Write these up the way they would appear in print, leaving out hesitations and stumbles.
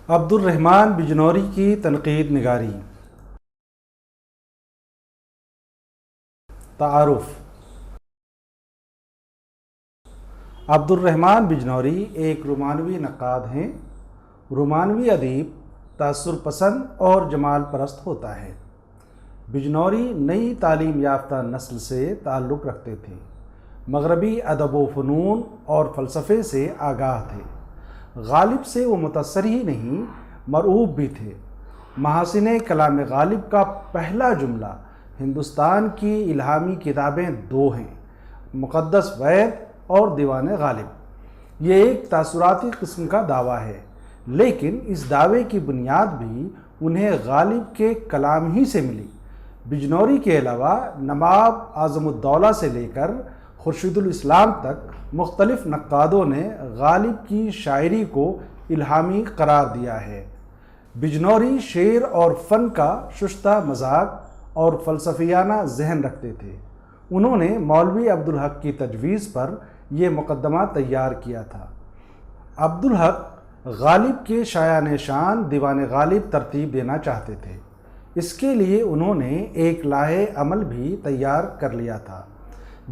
عبد الرحمن بجنوری کی تنقید نگاری۔ تعارف۔ عبد الرحمن بجنوری ایک رومانوی نقاد ہیں۔ رومانوی ادیب تاثر پسند اور جمال پرست ہوتا ہے۔ بجنوری نئی تعلیم یافتہ نسل سے تعلق رکھتے تھے۔ مغربی ادب و فنون اور فلسفے سے آگاہ تھے۔ غالب سے وہ متاثر ہی نہیں، مرعوب بھی تھے۔ محاسن کلام غالب کا پہلا جملہ ہندوستان کی الہامی کتابیں دو ہیں، مقدس وید اور دیوان غالب۔ یہ ایک تاثراتی قسم کا دعویٰ ہے، لیکن اس دعوے کی بنیاد بھی انہیں غالب کے کلام ہی سے ملی۔ بجنوری کے علاوہ نواب اعظم الدولہ سے لے کر خورشید الاسلام تک مختلف نقادوں نے غالب کی شاعری کو الہامی قرار دیا ہے۔ بجنوری شعر اور فن کا شستہ مذاق اور فلسفیانہ ذہن رکھتے تھے۔ انہوں نے مولوی عبدالحق کی تجویز پر یہ مقدمہ تیار کیا تھا۔ عبدالحق غالب کے شایان شان دیوان غالب ترتیب دینا چاہتے تھے۔ اس کے لیے انہوں نے ایک لائحہ عمل بھی تیار کر لیا تھا،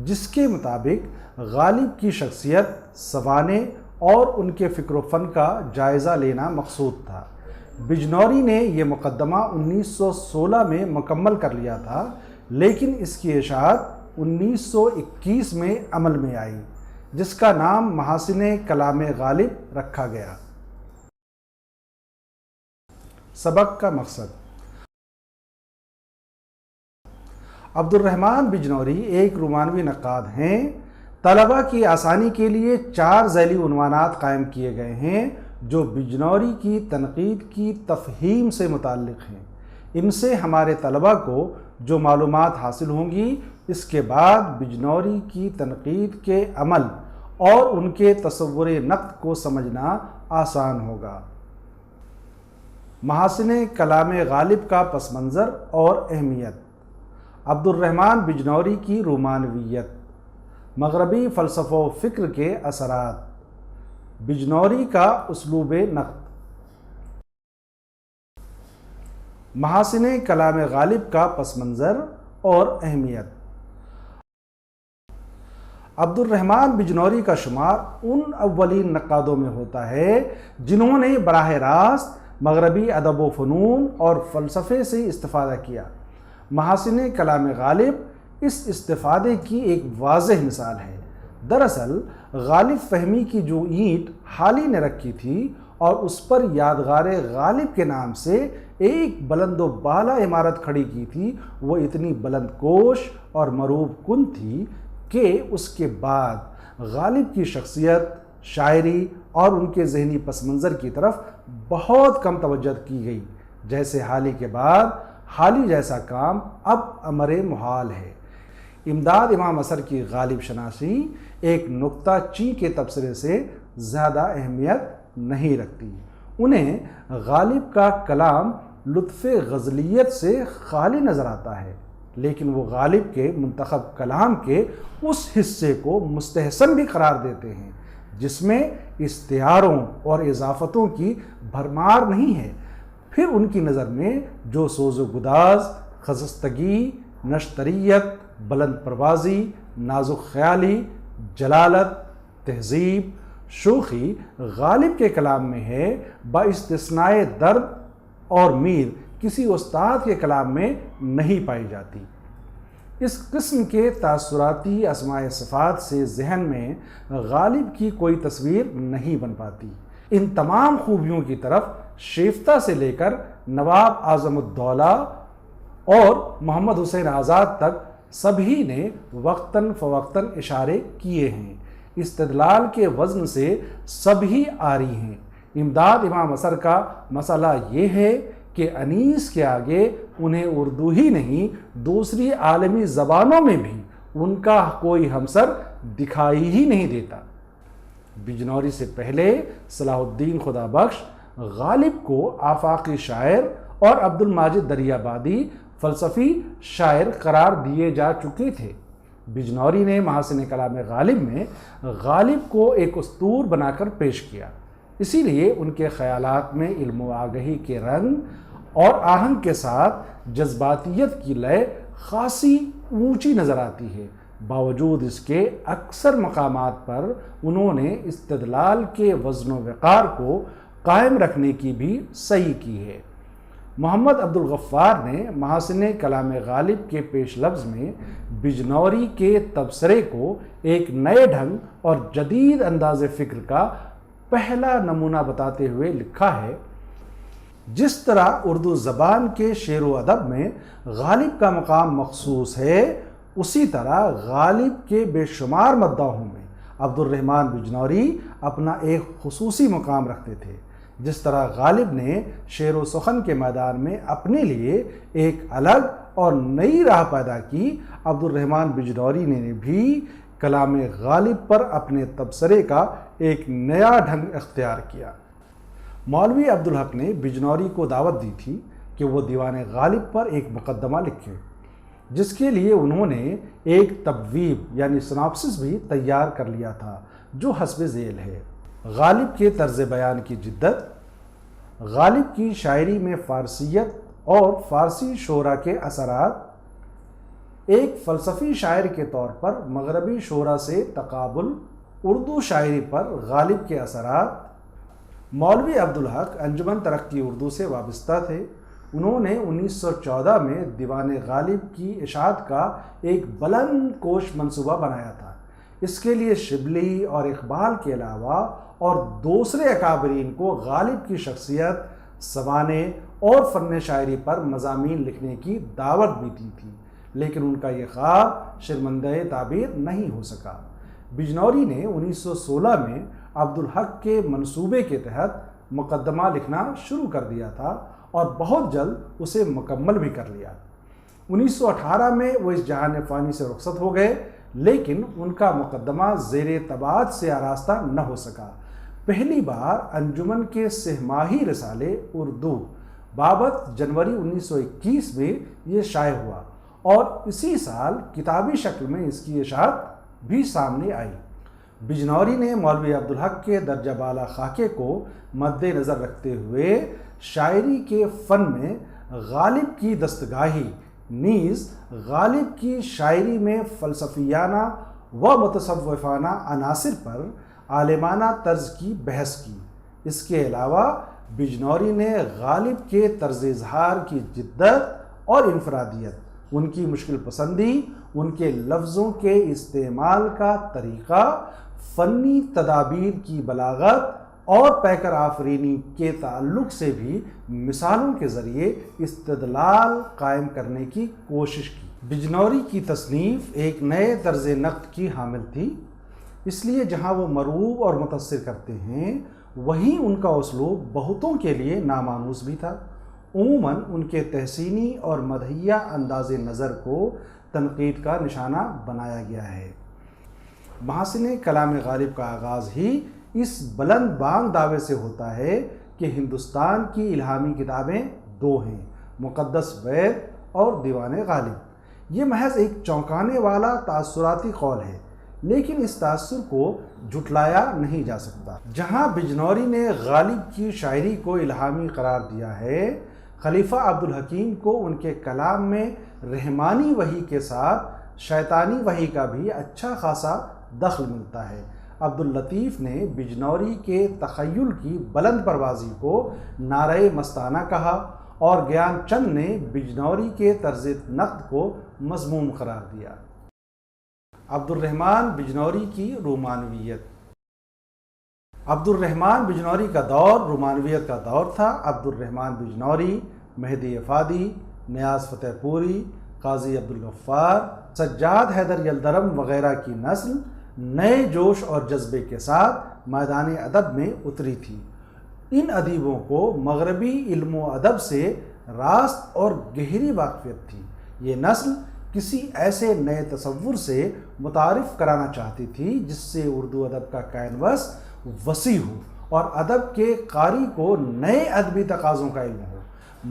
جس کے مطابق غالب کی شخصیت، سوانح اور ان کے فکر و فن کا جائزہ لینا مقصود تھا۔ بجنوری نے یہ مقدمہ 1916 میں مکمل کر لیا تھا، لیکن اس کی اشاعت 1921 میں عمل میں آئی، جس کا نام محاسن کلام غالب رکھا گیا۔ سبق کا مقصد۔ عبد الرحمن بجنوری ایک رومانوی نقاد ہیں۔ طلباء کی آسانی کے لیے 4 ذیلی عنوانات قائم کیے گئے ہیں جو بجنوری کی تنقید کی تفہیم سے متعلق ہیں۔ ان سے ہمارے طلباء کو جو معلومات حاصل ہوں گی، اس کے بعد بجنوری کی تنقید کے عمل اور ان کے تصور نقد کو سمجھنا آسان ہوگا۔ محاسن کلام غالب کا پس منظر اور اہمیت۔ عبد الرحمن بجنوری کی رومانویت، مغربی فلسفہ و فکر کے اثرات، بجنوری کا اسلوب نقد۔ محاسن کلام غالب کا پس منظر اور اہمیت۔ عبد الرحمن بجنوری کا شمار ان اولین نقادوں میں ہوتا ہے جنہوں نے براہ راست مغربی ادب و فنون اور فلسفے سے استفادہ کیا۔ محاسن کلام غالب اس استفادے کی ایک واضح مثال ہے۔ دراصل غالب فہمی کی جو اینٹ حالی نے رکھی تھی اور اس پر یادگار غالب کے نام سے ایک بلند و بالا عمارت کھڑی کی تھی، وہ اتنی بلند کوش اور مروب کن تھی کہ اس کے بعد غالب کی شخصیت، شاعری اور ان کے ذہنی پس منظر کی طرف بہت کم توجہ کی گئی۔ جیسے حالی کے بعد حالی جیسا کام اب امر محال ہے۔ امداد امام اثر کی غالب شناسی ایک نکتہ چین کے تبصرے سے زیادہ اہمیت نہیں رکھتی۔ انہیں غالب کا کلام لطف غزلیت سے خالی نظر آتا ہے، لیکن وہ غالب کے منتخب کلام کے اس حصے کو مستحسن بھی قرار دیتے ہیں جس میں استعاروں اور اضافتوں کی بھرمار نہیں ہے۔ پھر ان کی نظر میں جو سوز و گداز، خزستگی، نشتریت، بلند پروازی، نازک خیالی، جلالت، تہذیب، شوخی غالب کے کلام میں ہے، باستثناء درد اور میر کسی استاد کے کلام میں نہیں پائی جاتی۔ اس قسم کے تاثراتی اسماء صفات سے ذہن میں غالب کی کوئی تصویر نہیں بن پاتی۔ ان تمام خوبیوں کی طرف شیفتہ سے لے کر نواب اعظم الدولہ اور محمد حسین آزاد تک سبھی نے وقتاً فوقتاً اشارے کیے ہیں۔ استدلال کے وزن سے سبھی آری ہیں۔ امداد امام اثر کا مسئلہ یہ ہے کہ انیس کے آگے انہیں اردو ہی نہیں، دوسری عالمی زبانوں میں بھی ان کا کوئی ہمسر دکھائی ہی نہیں دیتا۔ بجنوری سے پہلے صلاح الدین خدا بخش غالب کو آفاقی شاعر اور عبد الماجد دریابادی فلسفی شاعر قرار دیے جا چکے تھے۔ بجنوری نے محاسن کلام غالب میں غالب کو ایک اسطور بنا کر پیش کیا۔ اسی لیے ان کے خیالات میں علم و آگہی کے رنگ اور آہنگ کے ساتھ جذباتیت کی لے خاصی اونچی نظر آتی ہے۔ باوجود اس کے اکثر مقامات پر انہوں نے استدلال کے وزن و وقار کو قائم رکھنے کی بھی صحیح کی ہے۔ محمد عبد الغفار نے محاسن کلام غالب کے پیش لفظ میں بجنوری کے تبصرے کو ایک نئے ڈھنگ اور جدید انداز فکر کا پہلا نمونہ بتاتے ہوئے لکھا ہے، جس طرح اردو زبان کے شعر و ادب میں غالب کا مقام مخصوص ہے، اسی طرح غالب کے بے شمار مداحوں میں عبد الرحمن بجنوری اپنا ایک خصوصی مقام رکھتے تھے۔ جس طرح غالب نے شعر و سخن کے میدان میں اپنے لیے ایک الگ اور نئی راہ پیدا کی، عبد الرحمن بجنوری نے بھی کلام غالب پر اپنے تبصرے کا ایک نیا ڈھنگ اختیار کیا۔ مولوی عبدالحق نے بجنوری کو دعوت دی تھی کہ وہ دیوان غالب پر ایک مقدمہ لکھے، جس کے لیے انہوں نے ایک تبویب یعنی سناپسس بھی تیار کر لیا تھا، جو حسب ذیل ہے۔ غالب کے طرز بیان کی جدت، غالب کی شاعری میں فارسیت اور فارسی شعراء کے اثرات، ایک فلسفی شاعر کے طور پر مغربی شعراء سے تقابل، اردو شاعری پر غالب کے اثرات۔ مولوی عبدالحق انجمن ترقی اردو سے وابستہ تھے۔ انہوں نے 1914 میں دیوان غالب کی اشاعت کا ایک بلند کوش منصوبہ بنایا تھا۔ اس کے لیے شبلی اور اقبال کے علاوہ اور دوسرے اکابرین کو غالب کی شخصیت، سوانح اور فن شاعری پر مضامین لکھنے کی دعوت بھی دی تھی، لیکن ان کا یہ خواب شرمندہ تعبیر نہیں ہو سکا۔ بجنوری نے 1916 میں عبدالحق کے منصوبے کے تحت مقدمہ لکھنا شروع کر دیا تھا اور بہت جلد اسے مکمل بھی کر لیا۔ 1918 میں وہ اس جہان فانی سے رخصت ہو گئے، لیکن ان کا مقدمہ زیر طباعت سے آراستہ نہ ہو سکا۔ پہلی بار انجمن کے سہ ماہی رسالے اردو بابت جنوری 1921 میں یہ شائع ہوا اور اسی سال کتابی شکل میں اس کی اشاعت بھی سامنے آئی۔ بجنوری نے مولوی عبدالحق کے درجہ بالا خاکے کو مد نظر رکھتے ہوئے شاعری کے فن میں غالب کی دستگاہی نیز غالب کی شاعری میں فلسفیانہ و متصوفانہ عناصر پر عالمانہ طرز کی بحث کی۔ اس کے علاوہ بجنوری نے غالب کے طرز اظہار کی جدت اور انفرادیت، ان کی مشکل پسندی، ان کے لفظوں کے استعمال کا طریقہ، فنی تدابیر کی بلاغت اور پیکر آفرینی کے تعلق سے بھی مثالوں کے ذریعے استدلال قائم کرنے کی کوشش کی۔ بجنوری کی تصنیف ایک نئے طرز نقد کی حامل تھی، اس لیے جہاں وہ مرعوب اور متاثر کرتے ہیں، وہیں ان کا اسلوب بہتوں کے لیے نامانوس بھی تھا۔ عموماً ان کے تحسینی اور مدحیہ انداز نظر کو تنقید کا نشانہ بنایا گیا ہے۔ محاسن کلام غالب کا آغاز ہی اس بلند بانگ دعوے سے ہوتا ہے کہ ہندوستان کی الہامی کتابیں دو ہیں، مقدس وید اور دیوان غالب۔ یہ محض ایک چونکانے والا تاثراتی قول ہے، لیکن اس تاثر کو جھٹلایا نہیں جا سکتا۔ جہاں بجنوری نے غالب کی شاعری کو الہامی قرار دیا ہے، خلیفہ عبدالحکیم کو ان کے کلام میں رحمانی وحی کے ساتھ شیطانی وحی کا بھی اچھا خاصا دخل ملتا ہے۔ عبداللطیف نے بجنوری کے تخیل کی بلند پروازی کو نعرہ مستانہ کہا اور گیان چند نے بجنوری کے طرز نقد کو مذموم قرار دیا۔ عبد الرحمن بجنوری کی رومانویت۔ عبد الرحمن بجنوری کا دور رومانویت کا دور تھا۔ عبد الرحمن بجنوری، مہدی افادی، نیاز فتح پوری، قاضی عبدالغفار، سجاد حیدر یلدرم وغیرہ کی نسل نئے جوش اور جذبے کے ساتھ میدان ادب میں اتری تھی۔ ان ادیبوں کو مغربی علم و ادب سے راست اور گہری واقفیت تھی۔ یہ نسل کسی ایسے نئے تصور سے متعارف کرانا چاہتی تھی جس سے اردو ادب کا کینوس وسیع ہو اور ادب کے قاری کو نئے ادبی تقاضوں کا علم ہو۔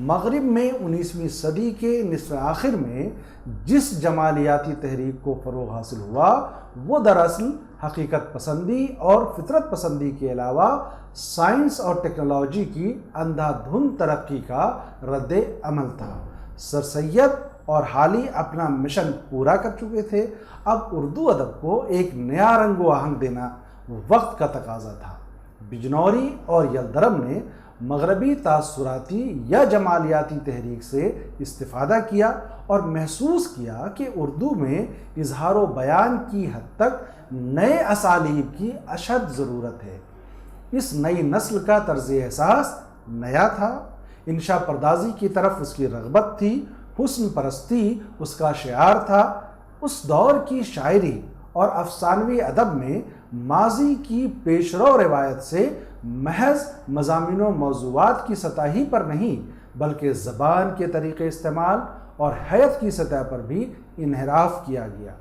مغرب میں 19ویں صدی کے نصف آخر میں جس جمالیاتی تحریک کو فروغ حاصل ہوا وہ دراصل حقیقت پسندی اور فطرت پسندی کے علاوہ سائنس اور ٹیکنالوجی کی اندھا دھند ترقی کا رد عمل تھا۔ سر سید اور حالی اپنا مشن پورا کر چکے تھے، اب اردو ادب کو ایک نیا رنگ و آہنگ دینا وقت کا تقاضا تھا۔ بجنوری اور یلدرم نے مغربی تاثراتی یا جمالیاتی تحریک سے استفادہ کیا اور محسوس کیا کہ اردو میں اظہار و بیان کی حد تک نئے اسالیب کی اشد ضرورت ہے۔ اس نئی نسل کا طرز احساس نیا تھا، انشا پردازی کی طرف اس کی رغبت تھی، حسن پرستی اس کا شعار تھا۔ اس دور کی شاعری اور افسانوی ادب میں ماضی کی پیشرو روایت سے محض مضامین و موضوعات کی سطح ہی پر نہیں بلکہ زبان کے طریقے استعمال اور حیت کی سطح پر بھی انحراف کیا گیا۔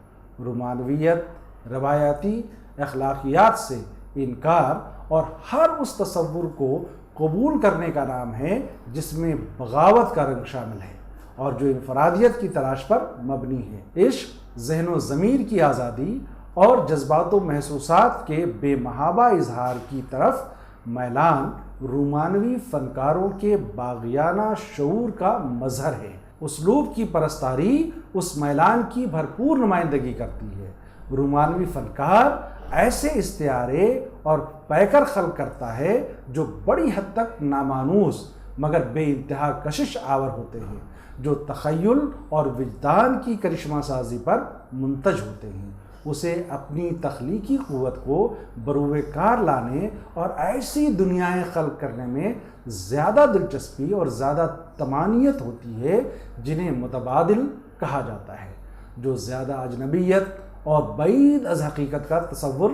رومانویت، روایاتی اخلاقیات سے انکار اور ہر اس تصور کو قبول کرنے کا نام ہے جس میں بغاوت کا رنگ شامل ہے اور جو انفرادیت کی تلاش پر مبنی ہے۔ عشق، ذہن و ضمیر کی آزادی اور جذبات و محسوسات کے بے محابہ اظہار کی طرف میلان رومانوی فنکاروں کے باغیانہ شعور کا مظہر ہے۔ اسلوب کی پرستاری اس میلان کی بھرپور نمائندگی کرتی ہے۔ رومانوی فنکار ایسے استعارے اور پیکر خلق کرتا ہے جو بڑی حد تک نامانوس مگر بے انتہا کشش آور ہوتے ہیں، جو تخیل اور وجدان کی کرشمہ سازی پر منتج ہوتے ہیں۔ اسے اپنی تخلیقی قوت کو بروئے کار لانے اور ایسی دنیایں خلق کرنے میں زیادہ دلچسپی اور زیادہ تمانیت ہوتی ہے جنہیں متبادل کہا جاتا ہے، جو زیادہ اجنبیت اور بعید از حقیقت کا تصور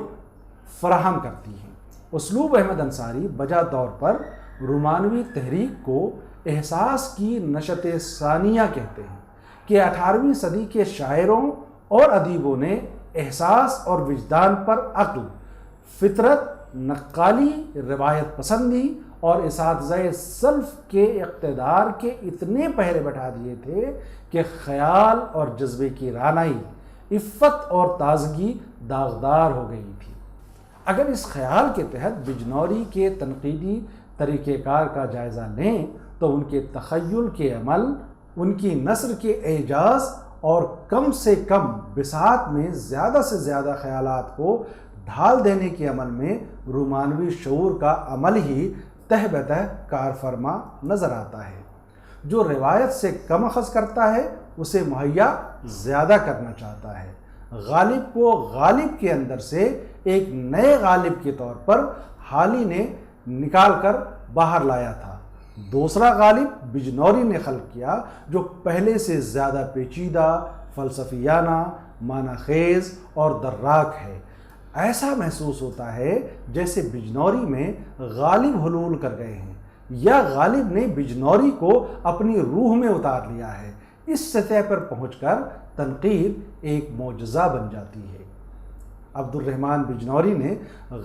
فراہم کرتی ہے۔ اسلوب احمد انصاری بجا طور پر رومانوی تحریک کو احساس کی نشت ثانیہ کہتے ہیں کہ 18ویں صدی کے شاعروں اور ادیبوں نے احساس اور وجدان پر عقل، فطرت، نقالی، روایت پسندی اور اساتذہ سلف کے اقتدار کے اتنے پہرے بٹھا دیے تھے کہ خیال اور جذبے کی رانائی، عفت اور تازگی داغدار ہو گئی تھی۔ اگر اس خیال کے تحت بجنوری کے تنقیدی طریقہ کار کا جائزہ لیں تو ان کے تخیل کے عمل، ان کی نثر کے اعجاز اور کم سے کم بساط میں زیادہ سے زیادہ خیالات کو ڈھال دینے کے عمل میں رومانوی شعور کا عمل ہی تہ بتہ کار فرما نظر آتا ہے۔ جو روایت سے کم اخذ کرتا ہے اسے مہیا زیادہ کرنا چاہتا ہے۔ غالب کو غالب کے اندر سے ایک نئے غالب کے طور پر حالی نے نکال کر باہر لایا تھا۔ دوسرا غالب بجنوری نے خلق کیا جو پہلے سے زیادہ پیچیدہ، فلسفیانہ، معنی خیز اور دراک ہے۔ ایسا محسوس ہوتا ہے جیسے بجنوری میں غالب حلول کر گئے ہیں یا غالب نے بجنوری کو اپنی روح میں اتار لیا ہے۔ اس سطح پر پہنچ کر تنقید ایک معجزہ بن جاتی ہے۔ عبد الرحمن بجنوری نے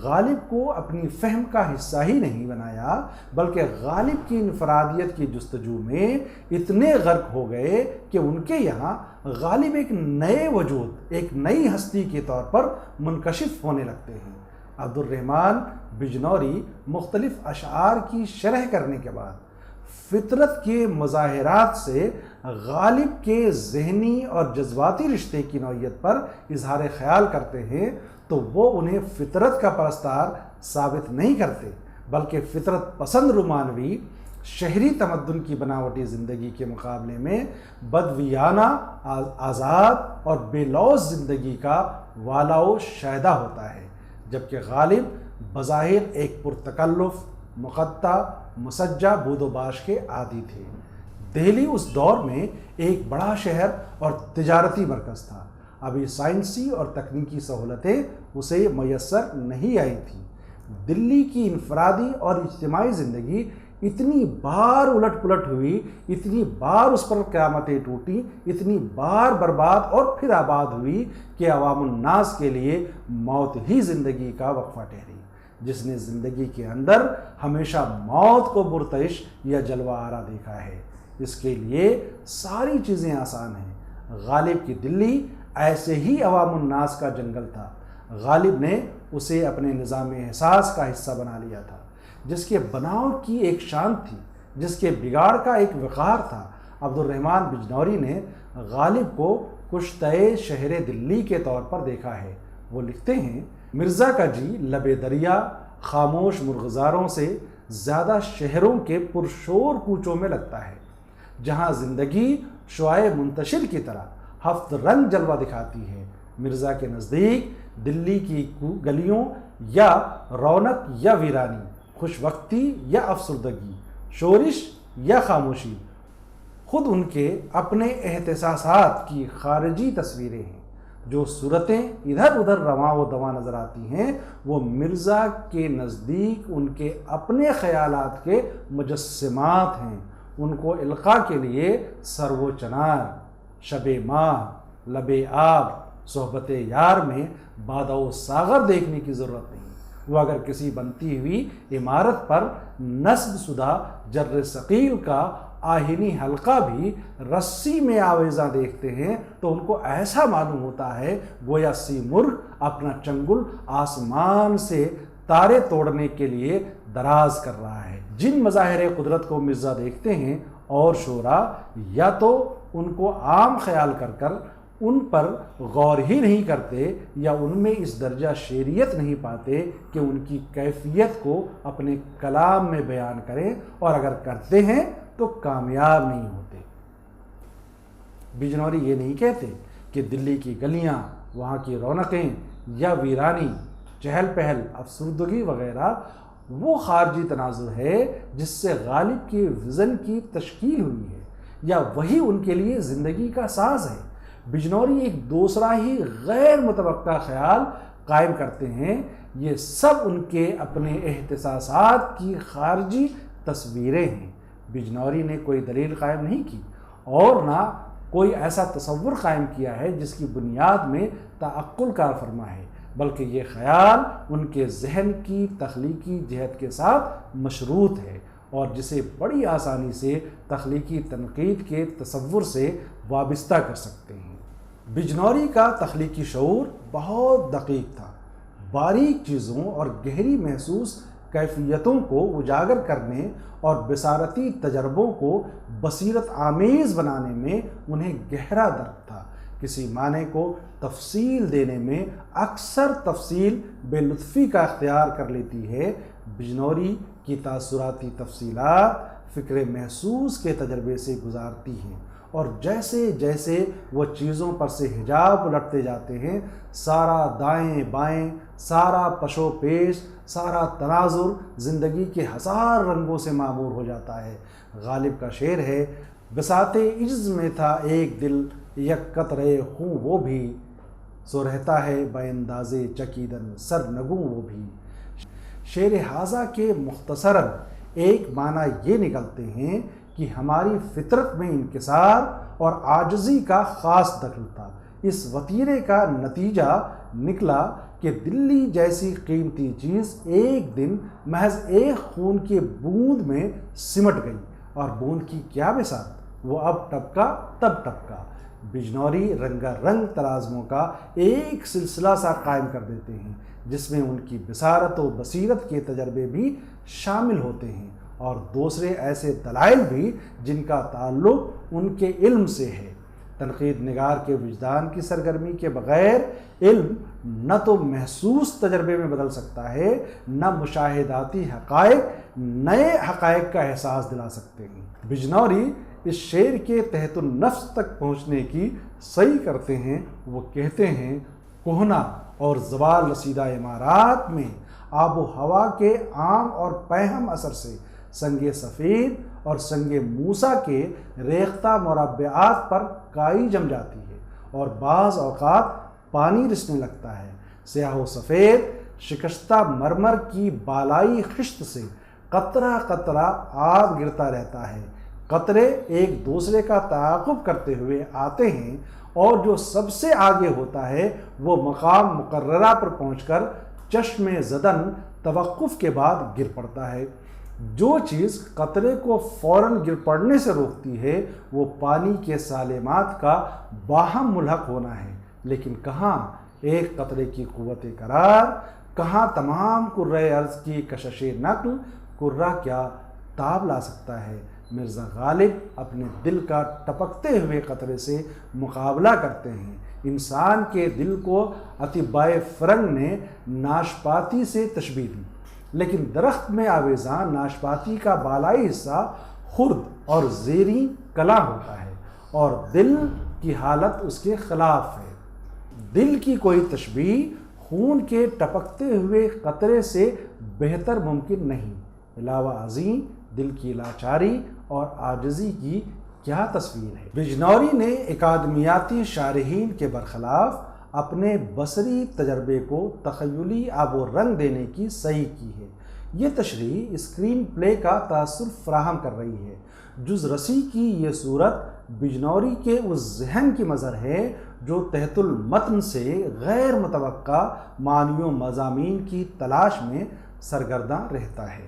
غالب کو اپنی فہم کا حصہ ہی نہیں بنایا بلکہ غالب کی انفرادیت کی جستجو میں اتنے غرق ہو گئے کہ ان کے یہاں غالب ایک نئے وجود، ایک نئی ہستی کے طور پر منکشف ہونے لگتے ہیں۔ عبد الرحمن بجنوری مختلف اشعار کی شرح کرنے کے بعد فطرت کے مظاہرات سے غالب کے ذہنی اور جذباتی رشتے کی نوعیت پر اظہار خیال کرتے ہیں تو وہ انہیں فطرت کا پرستار ثابت نہیں کرتے بلکہ فطرت پسند رومانوی شہری تمدن کی بناوٹی زندگی کے مقابلے میں بدویانہ، آزاد اور بے لوث زندگی کا والا و شائدہ ہوتا ہے، جبکہ غالب بظاہر ایک پرتکلف، مقطع، مسجع بود و باش کے عادی تھے۔ دہلی اس دور میں ایک بڑا شہر اور تجارتی مرکز تھا۔ ابھی سائنسی اور تکنیکی سہولتیں اسے میسر نہیں آئی تھیں۔ دلی کی انفرادی اور اجتماعی زندگی اتنی بار الٹ پلٹ ہوئی، اتنی بار اس پر قیامتیں ٹوٹی، اتنی بار برباد اور پھر آباد ہوئی کہ عوام الناس کے لیے موت ہی زندگی کا وقفہ ٹھہری۔ جس نے زندگی کے اندر ہمیشہ موت کو مرتعش یا جلوہ آرا دیکھا ہے۔ اس کے لیے ساری چیزیں آسان ہیں۔ غالب کی دلی ایسے ہی عوام الناس کا جنگل تھا۔ غالب نے اسے اپنے نظام احساس کا حصہ بنا لیا تھا، جس کے بناؤ کی ایک شان تھی، جس کے بگاڑ کا ایک وقار تھا۔ عبد الرحمن بجنوری نے غالب کو کشتۂ شہر دلی کے طور پر دیکھا ہے۔ وہ لکھتے ہیں، مرزا کا جی لبے دریا خاموش مرغزاروں سے زیادہ شہروں کے پرشور کوچوں میں لگتا ہے، جہاں زندگی شعاع منتشر کی طرح ہفت رنگ جلوہ دکھاتی ہے۔ مرزا کے نزدیک دلی کی گلیوں یا رونق یا ویرانی، خوش وقتی یا افسردگی، شورش یا خاموشی، خود ان کے اپنے احساسات کی خارجی تصویریں ہیں۔ جو صورتیں ادھر ادھر رواں و دواں نظر آتی ہیں، وہ مرزا کے نزدیک ان کے اپنے خیالات کے مجسمات ہیں۔ ان کو القاء کے لیے سر و چنار، شب ماہ، لب آب، صحبت یار میں بادہ و ساغر دیکھنے کی ضرورت نہیں۔ وہ اگر کسی بنتی ہوئی عمارت پر نصب شدہ جر ثقیل کا آہنی حلقہ بھی رسی میں آویزاں دیکھتے ہیں تو ان کو ایسا معلوم ہوتا ہے گویا سیمرغ اپنا چنگل آسمان سے تارے توڑنے کے لیے دراز کر رہا ہے۔ جن مظاہر قدرت کو مرزا دیکھتے ہیں اور شعراء یا تو ان کو عام خیال کر ان پر غور ہی نہیں کرتے یا ان میں اس درجہ شعریت نہیں پاتے کہ ان کی کیفیت کو اپنے کلام میں بیان کریں، اور اگر کرتے ہیں تو کامیاب نہیں ہوتے۔ بجنوری یہ نہیں کہتے کہ دلی کی گلیاں، وہاں کی رونقیں یا ویرانی، چہل پہل، افسردگی وغیرہ وہ خارجی تناظر ہے جس سے غالب کے وژن کی تشکیل ہوئی ہے، یا وہی ان کے لیے زندگی کا ساز ہے۔ بجنوری ایک دوسرا ہی غیر متوقع خیال قائم کرتے ہیں، یہ سب ان کے اپنے احساسات کی خارجی تصویریں ہیں۔ بجنوری نے کوئی دلیل قائم نہیں کی اور نہ کوئی ایسا تصور قائم کیا ہے جس کی بنیاد میں تعقل کار فرما ہے، بلکہ یہ خیال ان کے ذہن کی تخلیقی جہت کے ساتھ مشروط ہے اور جسے بڑی آسانی سے تخلیقی تنقید کے تصور سے وابستہ کر سکتے ہیں۔ بجنوری کا تخلیقی شعور بہت دقیق تھا۔ باریک چیزوں اور گہری محسوس کیفیتوں کو اجاگر کرنے اور بصارتی تجربوں کو بصیرت آمیز بنانے میں انہیں گہرا درک تھا۔ کسی معنی کو تفصیل دینے میں اکثر تفصیل بے لطفی کا اختیار کر لیتی ہے۔ بجنوری کی تاثراتی تفصیلات فکر محسوس کے تجربے سے گزارتی ہیں، اور جیسے جیسے وہ چیزوں پر سے حجاب الٹتے جاتے ہیں، سارا دائیں بائیں، سارا پش و پیش، سارا تناظر زندگی کے ہزار رنگوں سے معمور ہو جاتا ہے۔ غالب کا شعر ہے، بساط عجز میں تھا ایک دل، یک قطرے خوں وہ بھی، سو رہتا ہے بے انداز چکیدن سرنگوں وہ بھی۔ شعر ہاضہ کے مختصراً ایک معنی یہ نکلتے ہیں کہ ہماری فطرت میں انکسار اور عاجزی کا خاص دخل تھا۔ اس وتیرے کا نتیجہ نکلا کہ دلی جیسی قیمتی چیز ایک دن محض ایک خون کی بوند میں سمٹ گئی، اور بوند کی کیا بساط، وہ اب ٹپکا تب ٹپکا۔ بجنوری رنگا رنگ تلازموں کا ایک سلسلہ سا قائم کر دیتے ہیں جس میں ان کی بصارت و بصیرت کے تجربے بھی شامل ہوتے ہیں، اور دوسرے ایسے دلائل بھی جن کا تعلق ان کے علم سے ہے۔ تنقید نگار کے وجدان کی سرگرمی کے بغیر علم نہ تو محسوس تجربے میں بدل سکتا ہے، نہ مشاہداتی حقائق نئے حقائق کا احساس دلا سکتے ہیں۔ بجنوری اس شعر کے تحت النفس تک پہنچنے کی صحیح کرتے ہیں۔ وہ کہتے ہیں، کہنا اور زوال رسیدہ عمارات میں آب و ہوا کے عام اور پہم اثر سے سنگ سفید اور سنگ موسیٰ کے ریختہ مربعات پر کائی جم جاتی ہے اور بعض اوقات پانی رسنے لگتا ہے۔ سیاہ و سفید شکستہ مرمر کی بالائی خشت سے قطرہ قطرہ آب گرتا رہتا ہے۔ قطرے ایک دوسرے کا تعاقب کرتے ہوئے آتے ہیں، اور جو سب سے آگے ہوتا ہے وہ مقام مقررہ پر پہنچ کر چشم زدن توقف کے بعد گر پڑتا ہے۔ جو چیز قطرے کو فوراً گر پڑنے سے روکتی ہے وہ پانی کے سالمات کا باہم ملحق ہونا ہے، لیکن کہاں ایک قطرے کی قوت قرار، کہاں تمام کرۂ ارض کی کشش نقل، کرہ کیا تاب لا سکتا ہے۔ مرزا غالب اپنے دل کا ٹپکتے ہوئے قطرے سے مقابلہ کرتے ہیں۔ انسان کے دل کو اطباء فرنگ نے ناشپاتی سے تشبیہ دی، لیکن درخت میں آویزاں ناشپاتی کا بالائی حصہ خرد اور زیریں کلاں ہوتا ہے اور دل کی حالت اس کے خلاف ہے۔ دل کی کوئی تشبیہ خون کے ٹپکتے ہوئے قطرے سے بہتر ممکن نہیں۔ علاوہ ازیں دل کی لاچاری اور عاجزی کی کیا تصویر ہے۔ بجنوری نے اکادمیاتی شارحین کے برخلاف اپنے بصری تجربے کو تخیلی آب و رنگ دینے کی صحیح کی ہے۔ یہ تشریح اسکرین پلے کا تاثر فراہم کر رہی ہے۔ جز رسی کی یہ صورت بجنوری کے اس ذہن کی مظہر ہے جو تحت المتن سے غیر متوقع معنی و مضامین کی تلاش میں سرگرداں رہتا ہے۔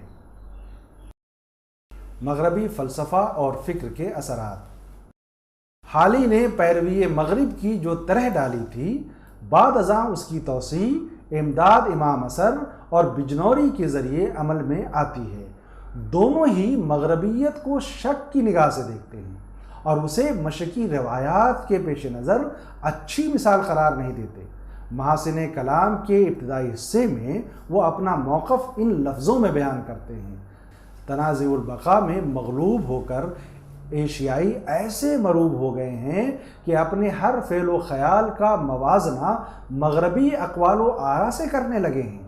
مغربی فلسفہ اور فکر کے اثرات۔ حالی نے پیروی مغرب کی جو طرح ڈالی تھی، بعد ازاں اس کی توسیع امداد امام اثر اور بجنوری کے ذریعے عمل میں آتی ہے۔ دونوں ہی مغربیت کو شک کی نگاہ سے دیکھتے ہیں اور اسے مشرقی روایات کے پیش نظر اچھی مثال قرار نہیں دیتے۔ محاسن کلام کے ابتدائی حصے میں وہ اپنا موقف ان لفظوں میں بیان کرتے ہیں: تنازع البقاء میں مغلوب ہو کر ایشیائی ایسے مروب ہو گئے ہیں کہ اپنے ہر فعل و خیال کا موازنہ مغربی اقوال و آراء سے کرنے لگے ہیں۔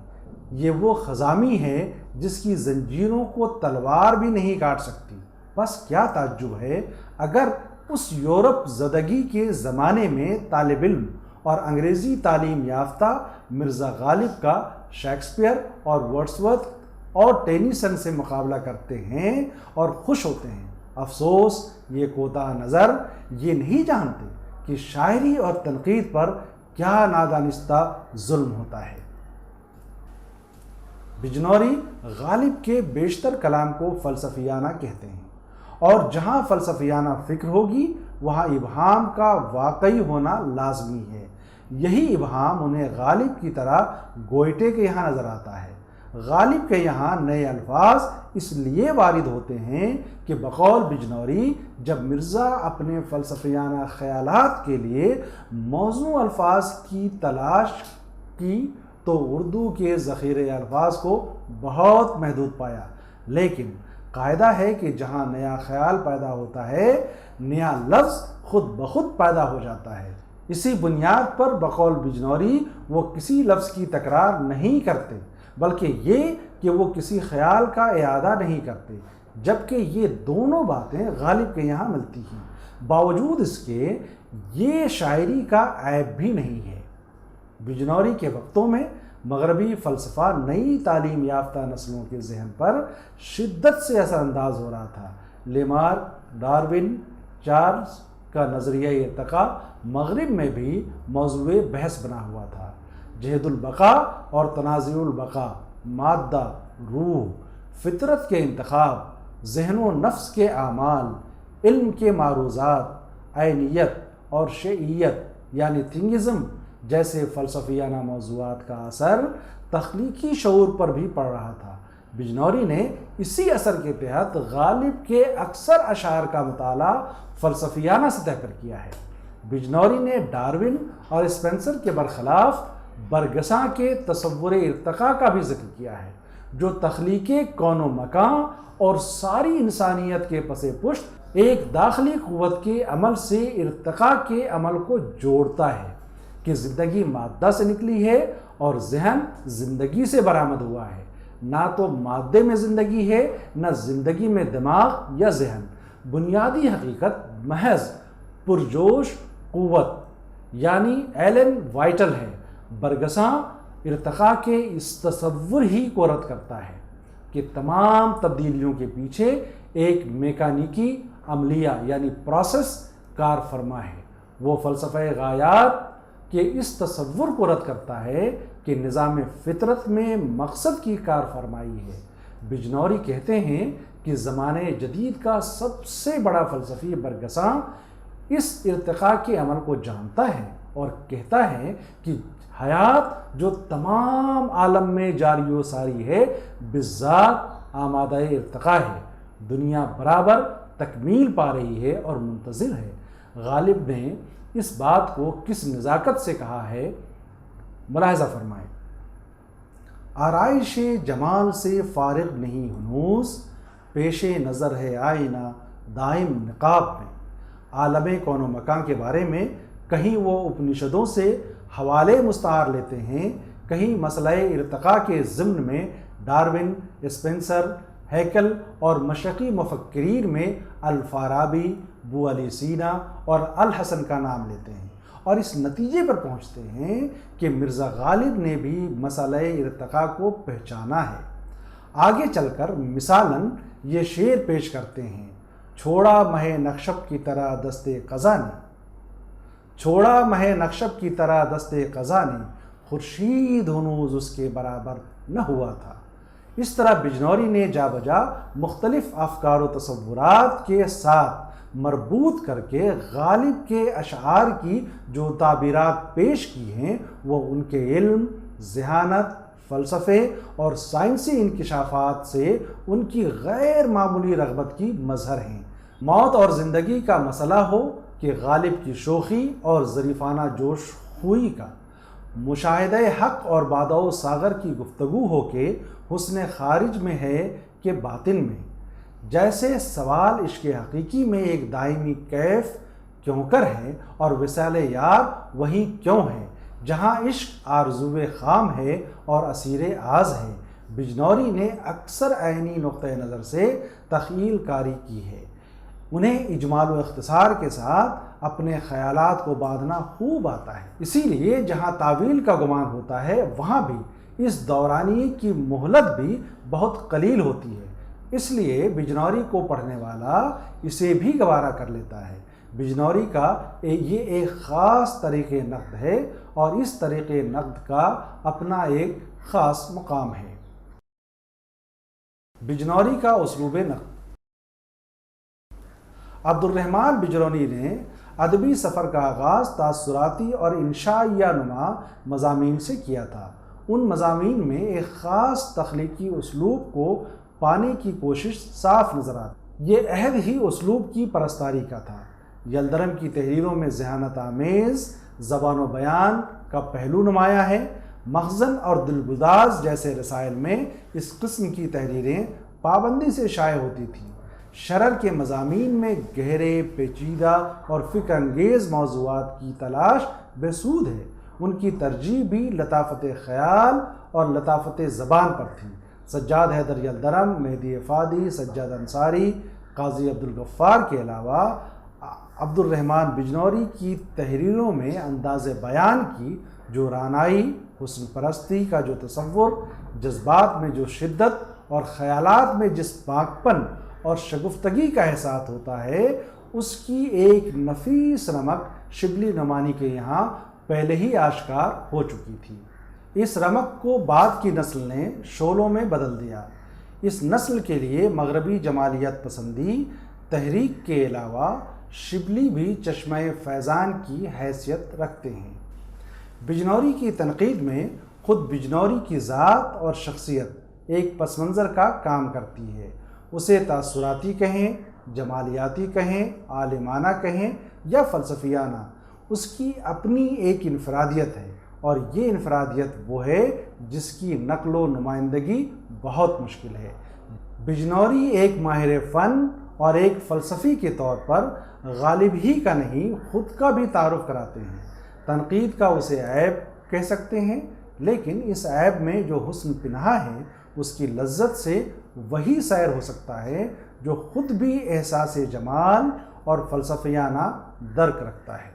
یہ وہ خزامی ہے جس کی زنجیروں کو تلوار بھی نہیں کاٹ سکتی۔ بس کیا تعجب ہے اگر اس یورپ زدگی کے زمانے میں طالب علم اور انگریزی تعلیم یافتہ مرزا غالب کا شیکسپیئر اور ورڈسورتھ اور ٹینیسن سے مقابلہ کرتے ہیں اور خوش ہوتے ہیں۔ افسوس یہ کوتاہ نظر یہ نہیں جانتے کہ شاعری اور تنقید پر کیا نادانستہ ظلم ہوتا ہے۔ بجنوری غالب کے بیشتر کلام کو فلسفیانہ کہتے ہیں، اور جہاں فلسفیانہ فکر ہوگی وہاں ابہام کا واقعی ہونا لازمی ہے۔ یہی ابہام انہیں غالب کی طرح گوئٹے کے یہاں نظر آتا ہے۔ غالب کے یہاں نئے الفاظ اس لیے وارد ہوتے ہیں کہ بقول بجنوری جب مرزا اپنے فلسفیانہ خیالات کے لیے موزوں الفاظ کی تلاش کی تو اردو کے ذخیرے الفاظ کو بہت محدود پایا، لیکن قاعدہ ہے کہ جہاں نیا خیال پیدا ہوتا ہے نیا لفظ خود بخود پیدا ہو جاتا ہے۔ اسی بنیاد پر بقول بجنوری وہ کسی لفظ کی تکرار نہیں کرتے، بلکہ یہ کہ وہ کسی خیال کا اعادہ نہیں کرتے، جبکہ یہ دونوں باتیں غالب کے یہاں ملتی ہیں۔ باوجود اس کے یہ شاعری کا عیب بھی نہیں ہے۔ بجنوری کے وقتوں میں مغربی فلسفہ نئی تعلیم یافتہ نسلوں کے ذہن پر شدت سے اثر انداز ہو رہا تھا۔ لیمارک، ڈارون، چارلز کا نظریہ ارتقاء مغرب میں بھی موضوع بحث بنا ہوا تھا۔ جہد البقاء اور تنازع البقاء، مادہ، روح، فطرت کے انتخاب، ذہن و نفس کے اعمال، علم کے معروضات، عینیت اور شیعیت یعنی تھنگزم جیسے فلسفیانہ موضوعات کا اثر تخلیقی شعور پر بھی پڑ رہا تھا۔ بجنوری نے اسی اثر کے تحت غالب کے اکثر اشعار کا مطالعہ فلسفیانہ سطح پر کیا ہے۔ بجنوری نے ڈارون اور اسپینسر کے برخلاف برگساں کے تصور ارتقاء کا بھی ذکر کیا ہے، جو تخلیق کون و مکان اور ساری انسانیت کے پس پشت ایک داخلی قوت کے عمل سے ارتقاء کے عمل کو جوڑتا ہے کہ زندگی مادہ سے نکلی ہے اور ذہن زندگی سے برآمد ہوا ہے۔ نہ تو مادے میں زندگی ہے نہ زندگی میں دماغ یا ذہن۔ بنیادی حقیقت محض پرجوش قوت یعنی ایلن وائٹل ہے۔ برگساں ارتقاء کے اس تصور ہی کو رد کرتا ہے کہ تمام تبدیلیوں کے پیچھے ایک میکانیکی عملیہ یعنی پروسیس کار فرما ہے۔ وہ فلسفہ غایات کے اس تصور کو رد کرتا ہے کہ کہ نظام فطرت میں مقصد کی کار فرمائی ہے۔ بجنوری کہتے ہیں کہ زمانے جدید کا سب سے بڑا فلسفی برگزاں اس ارتقاء کے عمل کو جانتا ہے اور کہتا ہے کہ حیات جو تمام عالم میں جاری و ساری ہے بالذات آمادہ ارتقاء ہے، دنیا برابر تکمیل پا رہی ہے اور منتظر ہے۔ غالب نے اس بات کو کس نزاکت سے کہا ہے، ملاحظہ فرمائیں۔ آرائش جمال سے فارغ نہیں ہنوز، پیش نظر ہے آئینہ دائم نقاب میں۔ عالم کون و مکان کے بارے میں کہیں وہ اپنشدوں سے حوالے مستعار لیتے ہیں، کہیں مسئلہ ارتقاء کے ضمن میں ڈارون، اسپنسر، ہیکل اور مشرقی مفکرین میں الفارابی، ابو علی سینا اور الحسن کا نام لیتے ہیں، اور اس نتیجے پر پہنچتے ہیں کہ مرزا غالب نے بھی مسئلہ ارتقاء کو پہچانا ہے۔ آگے چل کر مثالاً یہ شعر پیش کرتے ہیں: چھوڑا مہ نقشب کی طرح دست قضا نے، چھوڑا مہ نقشب کی طرح دست قضا نے، خورشید ہنوز اس کے برابر نہ ہوا تھا۔ اس طرح بجنوری نے جا بجا مختلف افکار و تصورات کے ساتھ مربوط کر کے غالب کے اشعار کی جو تعبیرات پیش کی ہیں وہ ان کے علم، ذہانت، فلسفے اور سائنسی انکشافات سے ان کی غیر معمولی رغبت کی مظہر ہیں۔ موت اور زندگی کا مسئلہ ہو کہ غالب کی شوخی اور ظریفانہ جوش خوئی کا، مشاہدہ حق اور بادہ ساغر کی گفتگو ہو کہ حسن خارج میں ہے کہ باطن میں، جیسے سوال عشق حقیقی میں ایک دائمی کیف کیوں کر ہے اور وصال یار وہیں کیوں ہے جہاں عشق آرزو خام ہے اور اسیر آز ہے۔ بجنوری نے اکثر عینی نقطہ نظر سے تخیل کاری کی ہے۔ انہیں اجمال و اختصار کے ساتھ اپنے خیالات کو باندھنا خوب آتا ہے، اسی لیے جہاں تعویل کا گمان ہوتا ہے وہاں بھی اس دورانی کی مہلت بھی بہت قلیل ہوتی ہے، اس لیے بجنوری کو پڑھنے والا اسے بھی گوارا کر لیتا ہے۔ بجنوری کا یہ ایک خاص طریقہ نقد ہے اور اس طریقہ نقد کا اپنا ایک خاص مقام ہے۔ بجنوری کا اسلوب نقد۔ عبدالرحمن بجنوری نے ادبی سفر کا آغاز تاثراتی اور انشائیہ نما مضامین سے کیا تھا۔ ان مضامین میں ایک خاص تخلیقی اسلوب کو پانے کی کوشش صاف نظر آتی۔ یہ عہد ہی اسلوب کی پرستاری کا تھا۔ یلدرم کی تحریروں میں ذہانت آمیز زبان و بیان کا پہلو نمایاں ہے۔ مخزن اور دلگداز جیسے رسائل میں اس قسم کی تحریریں پابندی سے شائع ہوتی تھیں۔ شرر کے مضامین میں گہرے، پیچیدہ اور فکر انگیز موضوعات کی تلاش بے سود ہے۔ ان کی ترجیح بھی لطافت خیال اور لطافت زبان پر تھی۔ سجاد حیدر یلدرم، مہدی افادی، سجاد انصاری، قاضی عبدالغفار کے علاوہ عبدالرحمن بجنوری کی تحریروں میں انداز بیان کی جو رانائی، حسن پرستی کا جو تصور، جذبات میں جو شدت اور خیالات میں جس پاکپن اور شگفتگی کا احساس ہوتا ہے، اس کی ایک نفیس رمق شبلی نعمانی کے یہاں پہلے ہی آشکار ہو چکی تھی۔ اس رمق کو بعد کی نسل نے شعلوں میں بدل دیا۔ اس نسل کے لیے مغربی جمالیت پسندی تحریک کے علاوہ شبلی بھی چشمہ فیضان کی حیثیت رکھتے ہیں۔ بجنوری کی تنقید میں خود بجنوری کی ذات اور شخصیت ایک پس منظر کا کام کرتی ہے۔ اسے تاثراتی کہیں، جمالیاتی کہیں، عالمانہ کہیں یا فلسفیانہ، اس کی اپنی ایک انفرادیت ہے، اور یہ انفرادیت وہ ہے جس کی نقل و نمائندگی بہت مشکل ہے۔ بجنوری ایک ماہر فن اور ایک فلسفی کے طور پر غالب ہی کا نہیں خود کا بھی تعارف کراتے ہیں۔ تنقید کا اسے عیب کہہ سکتے ہیں، لیکن اس عیب میں جو حسن پنہا ہے اس کی لذت سے وہی سیر ہو سکتا ہے جو خود بھی احساس جمال اور فلسفیانہ درک رکھتا ہے۔